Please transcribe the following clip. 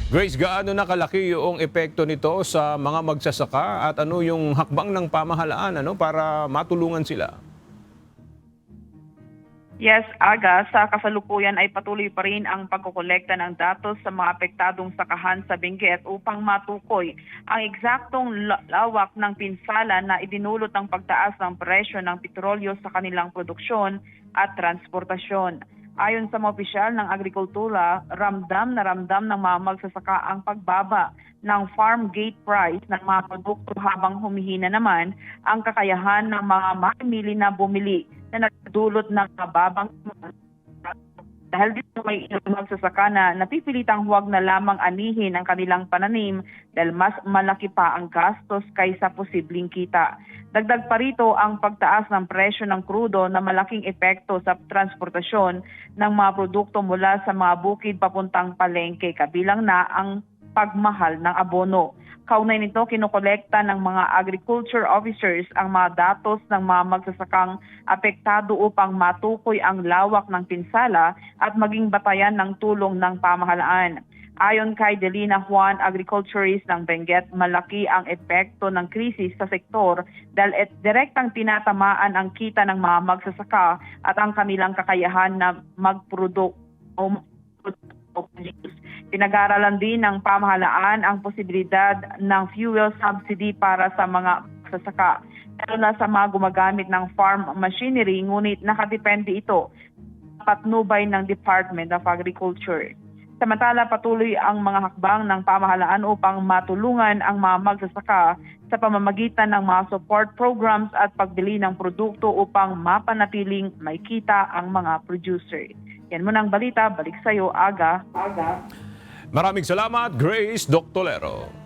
Grace, gaano na kalaki yung epekto nito sa mga magsasaka at ano yung hakbang ng pamahalaan para matulungan sila? Yes, Aga, sa kasalukuyan ay patuloy pa rin ang pagkokolekta ng datos sa mga apektadong sakahan sa Benguet upang matukoy ang eksaktong lawak ng pinsala na idinulot ng pagtaas ng presyo ng petrolyo sa kanilang produksyon at transportasyon. Ayon sa mga opisyal ng agrikultura, ramdam na ramdam ng mga magsasaka ang pagbaba ng farm gate price ng mga produkto habang humihina naman ang kakayahan ng mga mamimili na bumili na nagdulot ng mababang dahil dito may ilang magsasaka na napipilitang huwag na lamang anihin ang kanilang pananim dahil mas malaki pa ang gastos kaysa posibleng kita. Dagdag pa rito ang pagtaas ng presyo ng krudo na malaking epekto sa transportasyon ng mga produkto mula sa mga bukid papuntang palengke, kabilang na ang pagmahal ng abono. Kaugnay nito, kinokolekta ng mga agriculture officers ang mga datos ng mga magsasakang apektado upang matukoy ang lawak ng pinsala at maging batayan ng tulong ng pamahalaan. Ayon kay Delina Juan, agriculturist ng Benguet, malaki ang epekto ng krisis sa sektor dahil direktang tinatamaan ang kita ng mga magsasaka at ang kanilang kakayahan na mag-produce. Pinag-aaralan din ng pamahalaan ang posibilidad ng fuel subsidy para sa mga magsasaka, lalo na sa mga gumagamit ng farm machinery, ngunit nakadepende ito sa patnubay ng Department of Agriculture. Samantala, patuloy ang mga hakbang ng pamahalaan upang matulungan ang mga magsasaka sa pamamagitan ng mga support programs at pagbili ng produkto upang mapanatiling may kita ang mga producer. Yan muna ang balita. Balik sa iyo, Aga. Maraming salamat, Grace Doctolero.